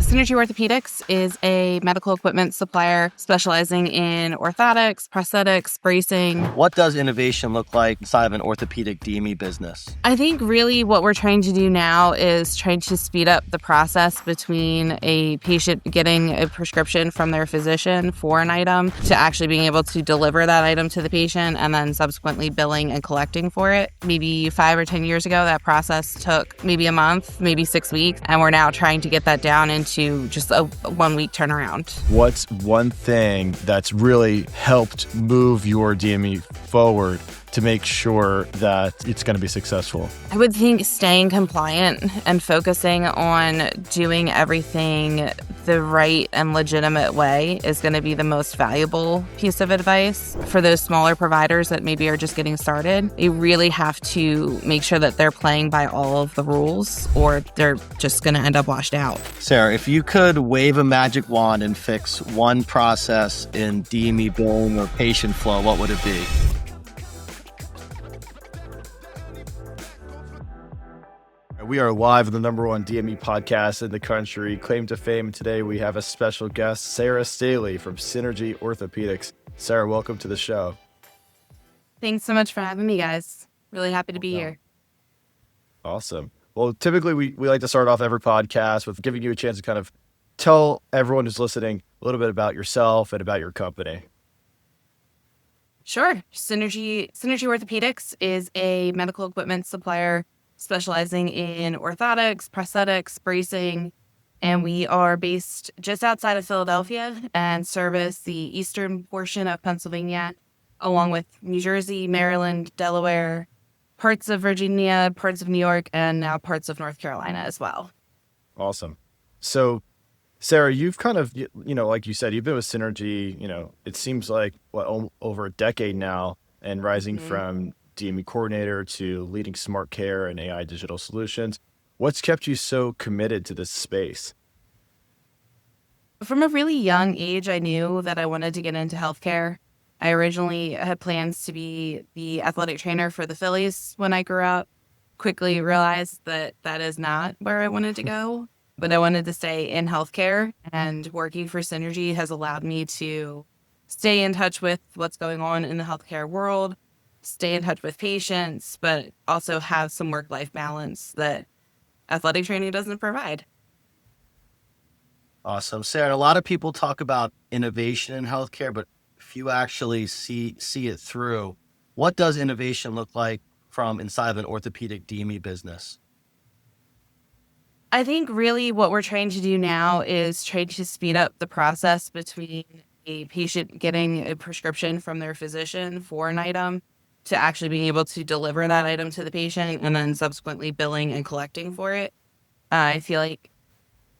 Synergy Orthopedics is a medical equipment supplier specializing in orthotics, prosthetics, bracing. What does innovation look like inside of an orthopedic DME business? I think really what we're trying to do now is trying to speed up the process between a patient getting a prescription from their physician for an item to actually being able to deliver that item to the patient and then subsequently billing and collecting for it. Maybe 5 or 10 years ago, that process took maybe a month, maybe 6 weeks, and we're now trying to get that down into just a 1-week turnaround. What's one thing that's really helped move your DME forward to make sure that it's going to be successful? I would think staying compliant and focusing on doing everything the right and legitimate way is going to be the most valuable piece of advice. For those smaller providers that maybe are just getting started, you really have to make sure that they're playing by all of the rules or they're just going to end up washed out. Sarah, if you could wave a magic wand and fix one process in DME billing or patient flow, what would it be? We are live on the #1 DME podcast in the country, claim to fame. And today we have a special guest, Sarah Staley from Synergy Orthopedics. Sarah, welcome to the show. Thanks so much for having me, guys. Really happy to be here. Awesome. Well, typically we like to start off every podcast with giving you a chance to kind of tell everyone who's listening a little bit about yourself and about your company. Sure. Synergy Orthopedics is a medical equipment supplier specializing in orthotics, prosthetics, bracing, and we are based just outside of Philadelphia and service the eastern portion of Pennsylvania, along with New Jersey, Maryland, Delaware, parts of Virginia, parts of New York, and now parts of North Carolina as well. Awesome. So, Sarah, you've kind of, like you said, you've been with Synergy, it seems like over a decade now, and rising from DME coordinator to leading smart care and AI digital solutions. What's kept you so committed to this space? From a really young age, I knew that I wanted to get into healthcare. I originally had plans to be the athletic trainer for the Phillies when I grew up. Quickly realized that that is not where I wanted to go, but I wanted to stay in healthcare, and working for Synergy has allowed me to stay in touch with what's going on in the healthcare world, stay in touch with patients, but also have some work-life balance that athletic training doesn't provide. Awesome. Sarah, a lot of people talk about innovation in healthcare, but few actually see it through. What does innovation look like from inside of an orthopedic DME business? I think really what we're trying to do now is try to speed up the process between a patient getting a prescription from their physician for an item to actually being able to deliver that item to the patient and then subsequently billing and collecting for it. I feel like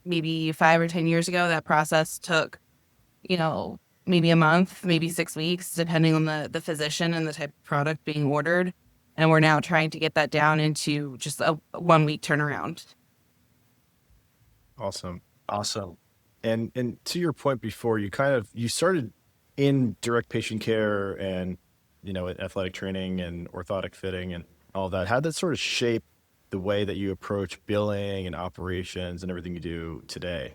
maybe 5 or 10 years ago, that process took, maybe a month, maybe 6 weeks, depending on the physician and the type of product being ordered. And we're now trying to get that down into just a 1-week turnaround. Awesome. And to your point before, you started in direct patient care and athletic training and orthotic fitting and all that. How did that sort of shape the way that you approach billing and operations and everything you do today?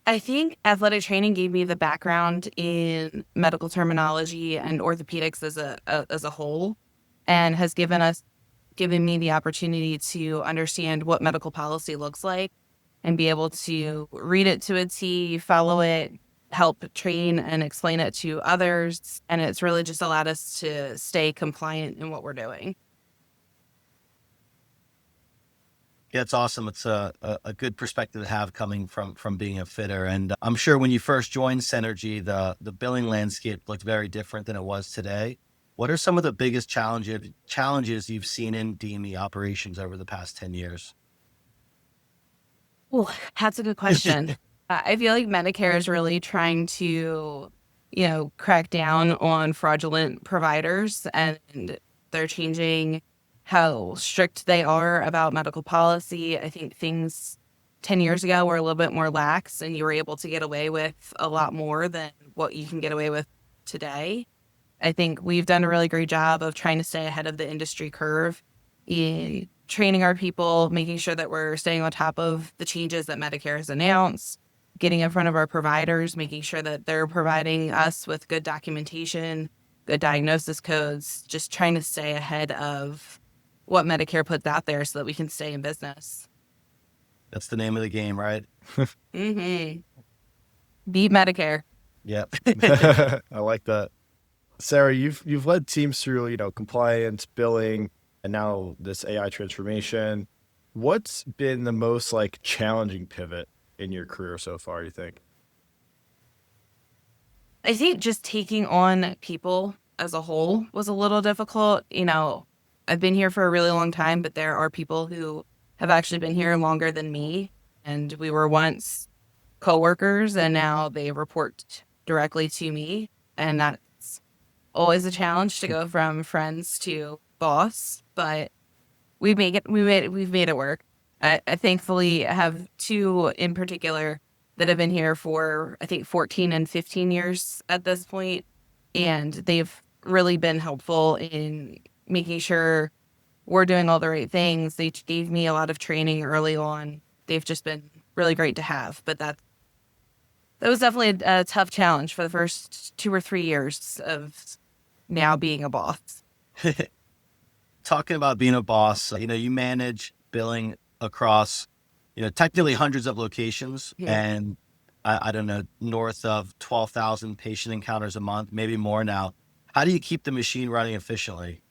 I think athletic training gave me the background in medical terminology and orthopedics as a whole, and has given me the opportunity to understand what medical policy looks like and be able to read it to a T, follow it, help train and explain it to others. And it's really just allowed us to stay compliant in what we're doing. Yeah, it's awesome. It's a good perspective to have coming from being a fitter. And I'm sure when you first joined Synergy, the billing landscape looked very different than it was today. What are some of the biggest challenges you've seen in DME operations over the past 10 years? Oh, that's a good question. I feel like Medicare is really trying to, crack down on fraudulent providers, and they're changing how strict they are about medical policy. I think things 10 years ago were a little bit more lax, and you were able to get away with a lot more than what you can get away with today. I think we've done a really great job of trying to stay ahead of the industry curve in training our people, making sure that we're staying on top of the changes that Medicare has announced, getting in front of our providers, making sure that they're providing us with good documentation, good diagnosis codes, just trying to stay ahead of what Medicare puts out there so that we can stay in business. That's the name of the game, right? Mm-hmm. Beat Medicare. Yep. I like that. Sarah, you've led teams through, compliance, billing, and now this AI transformation. What's been the most like challenging pivot in your career so far, you think? I think just taking on people as a whole was a little difficult. I've been here for a really long time, but there are people who have actually been here longer than me. And we were once coworkers and now they report directly to me. And that's always a challenge to go from friends to boss, but we've made it work. I thankfully have two in particular that have been here for, I think, 14 and 15 years at this point, and they've really been helpful in making sure we're doing all the right things. They gave me a lot of training early on. They've just been really great to have, but that was definitely a tough challenge for the first 2 or 3 years of now being a boss. Talking about being a boss, you manage billing across, technically hundreds of locations, and I don't know, north of 12,000 patient encounters a month, maybe more now. How do you keep the machine running efficiently?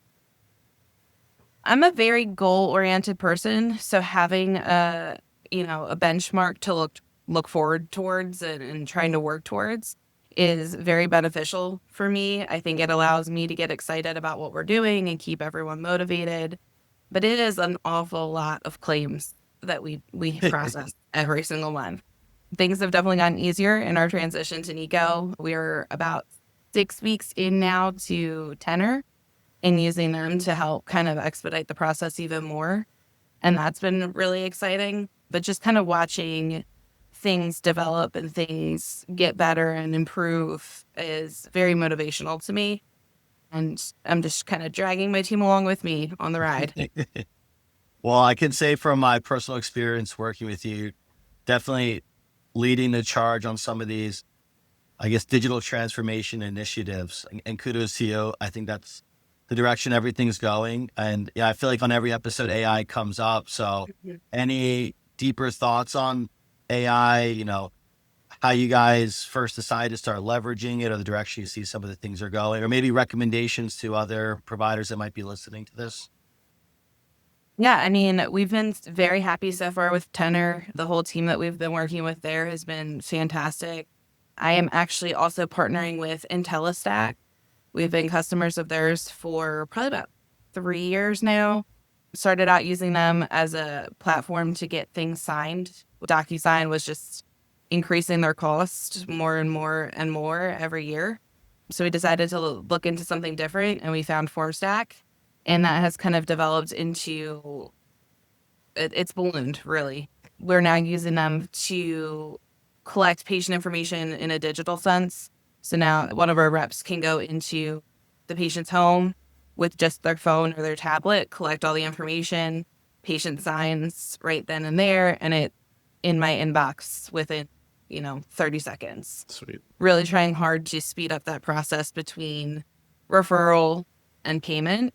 I'm a very goal-oriented person, so having a benchmark to look forward towards and trying to work towards is very beneficial for me. I think it allows me to get excited about what we're doing and keep everyone motivated. But it is an awful lot of claims that we process every single month. Things have definitely gotten easier in our transition to Nico. We're about 6 weeks in now to Tenor and using them to help kind of expedite the process even more. And that's been really exciting. But just kind of watching things develop and things get better and improve is very motivational to me. And I'm just kind of dragging my team along with me on the ride. Well, I can say from my personal experience working with you, definitely leading the charge on some of these, I guess, digital transformation initiatives. And kudos to you. I think that's the direction everything's going. And yeah, I feel like on every episode, AI comes up. So any deeper thoughts on AI, how you guys first decided to start leveraging it, or the direction you see some of the things are going, or maybe recommendations to other providers that might be listening to this? Yeah, I mean, we've been very happy so far with Tenor. The whole team that we've been working with there has been fantastic. I am actually also partnering with IntelliStack. We've been customers of theirs for probably about 3 years now. Started out using them as a platform to get things signed. DocuSign was just increasing their cost more and more and more every year. So we decided to look into something different, and we found FormStack. And that has kind of developed into, it's ballooned, really. We're now using them to collect patient information in a digital sense. So now one of our reps can go into the patient's home with just their phone or their tablet, collect all the information, patient signs right then and there, and it in my inbox within, 30 seconds. Sweet. Really trying hard to speed up that process between referral and payment.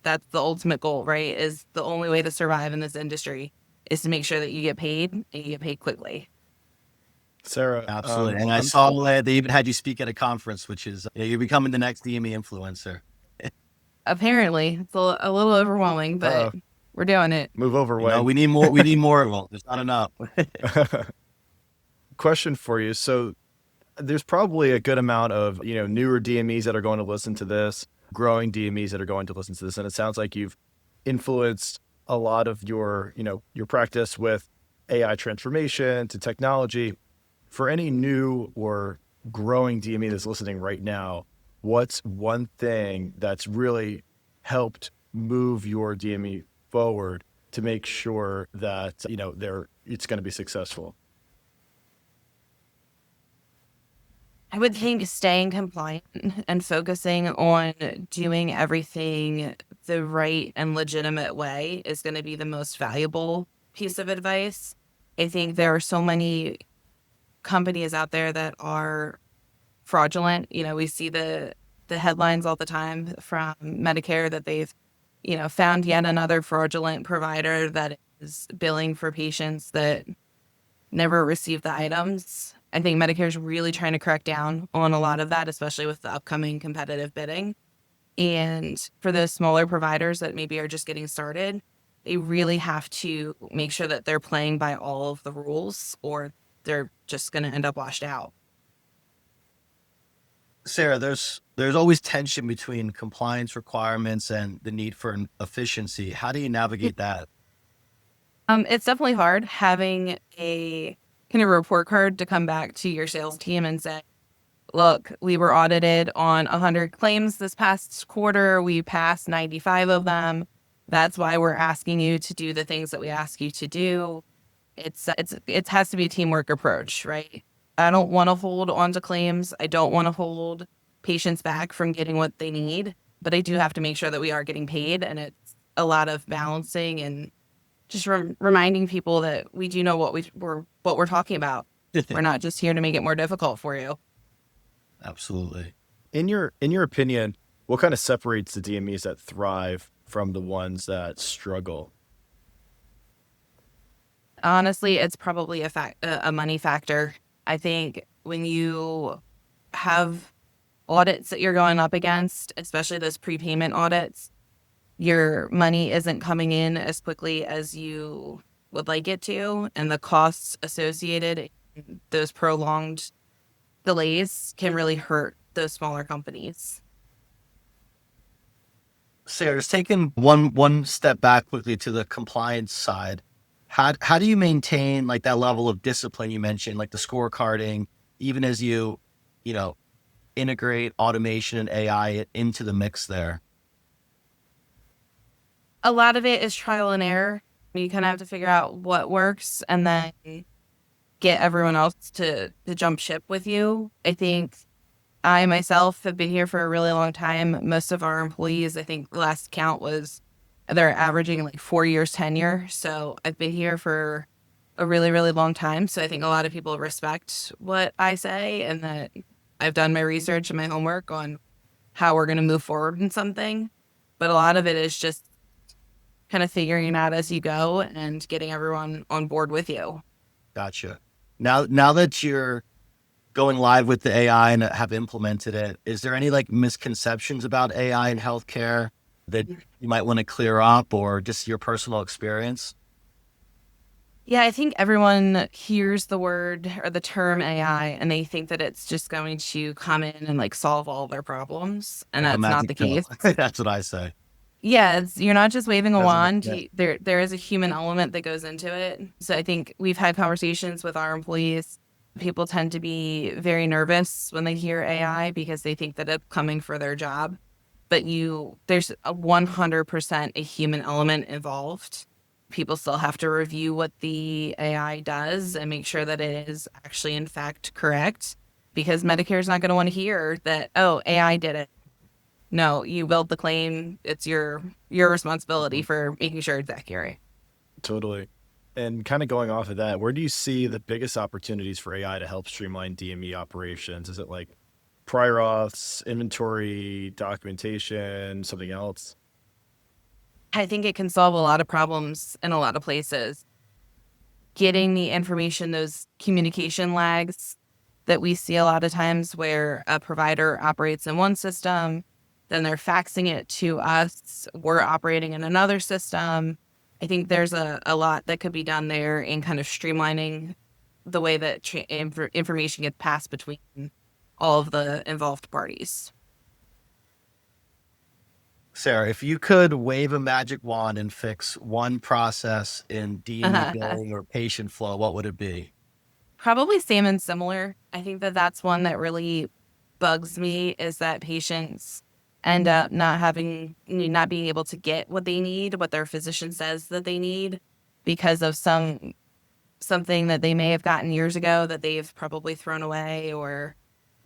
That's the ultimate goal, right? Is the only way to survive in this industry is to make sure that you get paid and you get paid quickly. Sarah, Absolutely. And I saw they even had you speak at a conference, which is you're becoming the next DME influencer. Apparently, it's a little overwhelming, but we're doing it. move over way. We need more. We need more. Well, there's not enough. Question for you. So there's probably a good amount of, newer DMEs that are going to listen to this, growing DMEs that are going to listen to this. And it sounds like you've influenced a lot of your practice with AI transformation to technology. For any new or growing DME that's listening right now, what's one thing that's really helped move your DME forward to make sure that, it's going to be successful? I would think staying compliant and focusing on doing everything the right and legitimate way is going to be the most valuable piece of advice. I think there are so many companies out there that are fraudulent. We see the headlines all the time from Medicare that they've, found yet another fraudulent provider that is billing for patients that never received the items. I think Medicare is really trying to crack down on a lot of that, especially with the upcoming competitive bidding. And for those smaller providers that maybe are just getting started, they really have to make sure that they're playing by all of the rules, or they're just going to end up washed out. Sarah, there's always tension between compliance requirements and the need for efficiency. How do you navigate that? It's definitely hard having a kind of report card to come back to your sales team and say, look, we were audited on 100 claims this past quarter. We passed 95 of them. That's why we're asking you to do the things that we ask you to do. It has to be a teamwork approach, right? I don't want to hold onto claims. I don't want to hold patients back from getting what they need, but I do have to make sure that we are getting paid, and it's a lot of balancing and just reminding people that we do know what we're talking about. We're not just here to make it more difficult for you. Absolutely. In your opinion, what kind of separates the DMEs that thrive from the ones that struggle? Honestly, it's probably a money factor. I think when you have audits that you're going up against, especially those prepayment audits, your money isn't coming in as quickly as you would like it to, and the costs associated, those prolonged delays, can really hurt those smaller companies. Sarah, just taking one step back quickly to the compliance side, how do you maintain like that level of discipline you mentioned, like the scorecarding, even as you know, integrate automation and AI into the mix there? A lot of it is trial and error. You kind of have to figure out what works and then get everyone else to jump ship with you. I think I myself have been here for a really long time. Most of our employees, I think the last count was they're averaging like 4 years tenure. So I've been here for a really, really long time. So I think a lot of people respect what I say, and that I've done my research and my homework on how we're going to move forward in something. But a lot of it is just kind of figuring it out as you go and getting everyone on board with you. Gotcha. Now that you're going live with the AI and have implemented it, is there any like misconceptions about AI in healthcare that you might want to clear up, or just your personal experience? Yeah, I think everyone hears the word or the term AI and they think that it's just going to come in and like solve all their problems. And Like a that's not the magic pill. case. That's what I say. Yeah, you're not just waving a Doesn't wand. yeah. There is a human element that goes into it. So I think we've had conversations with our employees. People tend to be very nervous when they hear AI because they think that it's coming for their job. But there's a 100% a human element involved. People still have to review what the AI does and make sure that it is actually in fact correct, because Medicare is not going to want to hear that, oh, AI did it. No, you build the claim. It's your responsibility for making sure it's accurate. Totally. And kind of going off of that, where do you see the biggest opportunities for AI to help streamline DME operations? Is it like prior auths, inventory, documentation, something else? I think it can solve a lot of problems in a lot of places. Getting the information, those communication lags that we see a lot of times where a provider operates in one system, then they're faxing it to us, we're operating in another system. I think there's a lot that could be done there in kind of streamlining the way that information gets passed between all of the involved parties. Sarah, if you could wave a magic wand and fix one process in DME billing or patient flow, what would it be? Probably same and similar. I think that that's one that really bugs me, is that patients end up not being able to get what they need, what their physician says that they need, because of something that they may have gotten years ago that they've probably thrown away or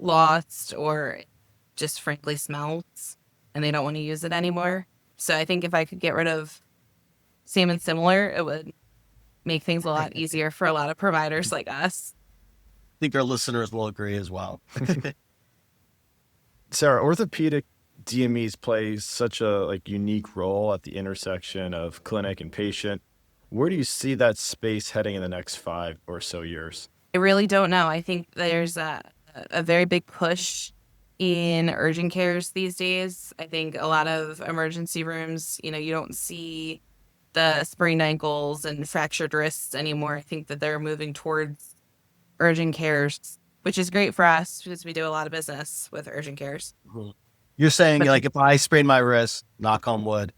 lost or just frankly smells and they don't want to use it anymore. So I think if I could get rid of same and similar, it would make things a lot easier for a lot of providers like us. I think our listeners will agree as well. Sarah, orthopedic DMEs play such a unique role at the intersection of clinic and patient. Where do you see that space heading in the next 5 or so years? I really don't know. I think there's a very big push in urgent cares these days. I think a lot of emergency rooms, you don't see the sprained ankles and fractured wrists anymore. I think that they're moving towards urgent cares, which is great for us because we do a lot of business with urgent cares. You're saying But like if I sprain my wrist, knock on wood,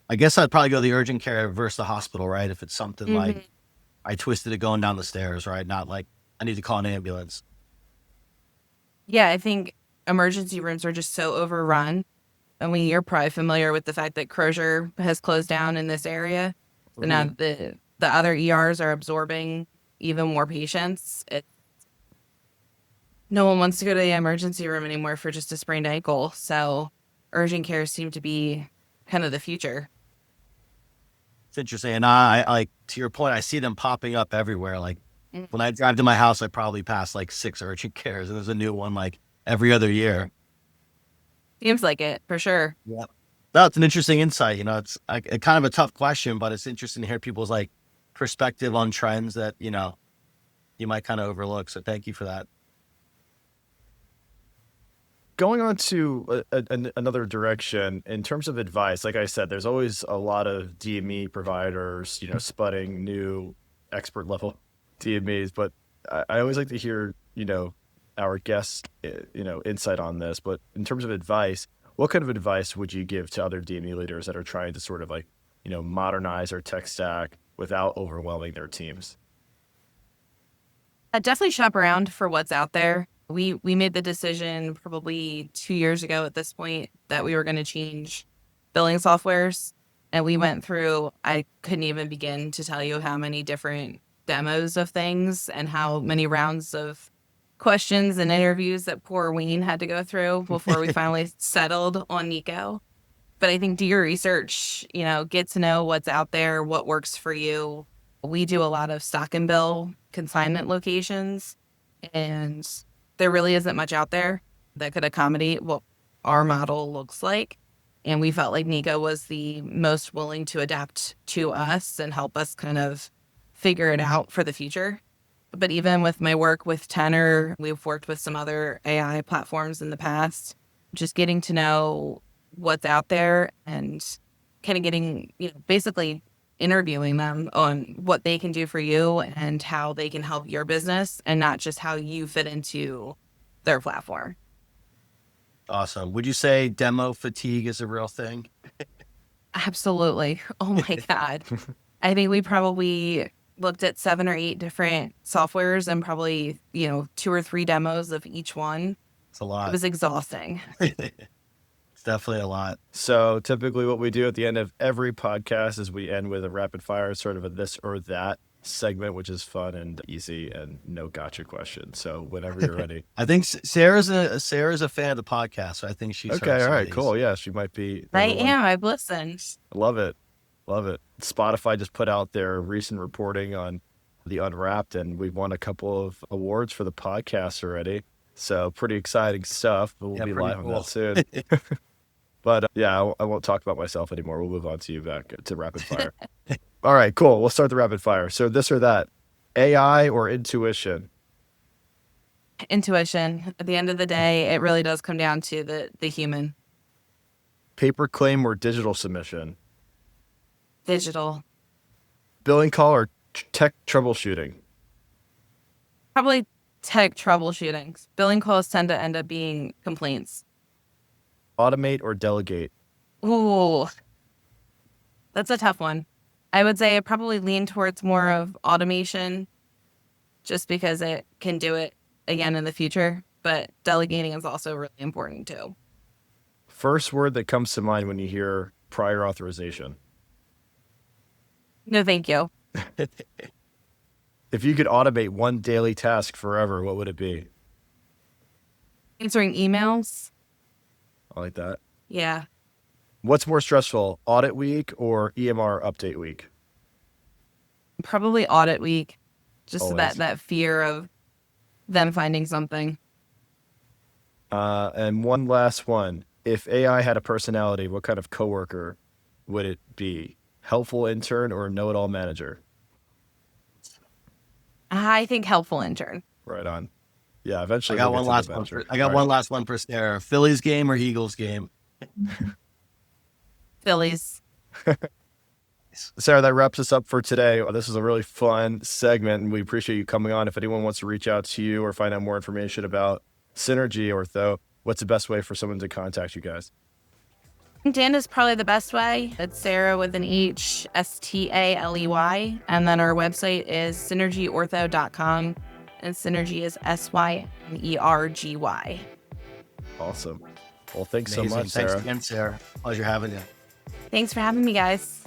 I guess I'd probably go to the urgent care versus the hospital, right? If it's something like I twisted it going down the stairs, right? Not like I need to call an ambulance. yeah, I think emergency rooms are just so overrun. I mean, you're probably familiar with the fact that Crozier has closed down in this area. So now the other ERs are absorbing even more patients. No one wants to go to the emergency room anymore for just a sprained ankle. So urgent care seem to be kind of the future. It's interesting. And I like, to your point, I see them popping up everywhere. Like when I drive to my house, I probably pass like 6 urgent cares and there's a new one like every other year. Seems like it, for sure. Yeah. That's an interesting insight. It's kind of a tough question, but it's interesting to hear people's like perspective on trends that, you might kind of overlook. So thank you for that. Going on to another direction, in terms of advice, like I said, there's always a lot of DME providers, spudding new expert level DMEs, but I always like to hear, our guests, insight on this. But in terms of advice, what kind of advice would you give to other DME leaders that are trying to sort of modernize their tech stack without overwhelming their teams? Definitely shop around for what's out there. We made the decision probably 2 years ago at this point that we were going to change billing softwares. And we went through, I couldn't even begin to tell you how many different demos of things and how many rounds of questions and interviews that poor Wayne had to go through before we finally settled on Nico. But I think do your research, get to know what's out there, what works for you. We do a lot of stock and bill consignment locations, and there really isn't much out there that could accommodate what our model looks like. And we felt like Nico was the most willing to adapt to us and help us kind of figure it out for the future. But even with my work with Tenor, we've worked with some other AI platforms in the past, just getting to know what's out there and kind of getting, basically interviewing them on what they can do for you and how they can help your business and not just how you fit into their platform. Awesome. Would you say demo fatigue is a real thing? Absolutely. Oh my God. I think we probably looked at 7 or 8 different softwares and probably, 2 or 3 demos of each one. It's a lot. It was exhausting. It's definitely a lot. So typically what we do at the end of every podcast is we end with a rapid fire, sort of a this or that segment, which is fun and easy and no gotcha questions. So whenever you're ready. I think Sarah's a fan of the podcast, so I think she's heard Okay, some all of right, these. cool. Yeah, she might be. I number one. am. I've listened. Love it. Love it. Spotify just put out their recent reporting on the Unwrapped, and we've won a couple of awards for the podcast already. So pretty exciting stuff. We'll Yeah, be pretty live on cool. that soon. But I won't talk about myself anymore. We'll move on to you back to rapid fire. All right, cool. We'll start the rapid fire. So this or that, AI or intuition? Intuition. At the end of the day, it really does come down to the human. Paper claim or digital submission? Digital. Billing call or tech troubleshooting? Probably tech troubleshooting. Billing calls tend to end up being complaints. Automate or delegate? Ooh, that's a tough one. I would say I probably lean towards more of automation just because it can do it again in the future. But delegating is also really important too. First word that comes to mind when you hear prior authorization? No, thank you. If you could automate one daily task forever, what would it be? Answering emails. I like that. Yeah. What's more stressful, audit week or EMR update week? Probably audit week. Just Always. that fear of them finding something. And one last one. If AI had a personality, what kind of coworker would it be? Helpful intern or know-it-all manager? I think helpful intern. Right on. Yeah, I eventually got we'll one get to last the one. manager. I got All one right. last one for Sarah. Phillies game or Eagles game? Phillies. Sarah, that wraps us up for today. This is a really fun segment, and we appreciate you coming on. If anyone wants to reach out to you or find out more information about Synergy Ortho, what's the best way for someone to contact you guys? LinkedIn is probably the best way. It's Sarah with an H, Staley. And then our website is synergyortho.com. And Synergy is SYNERGY. Awesome. Well, thanks so Amazing. much, Thanks Sarah. again, Sarah. Pleasure having you. Thanks for having me, guys.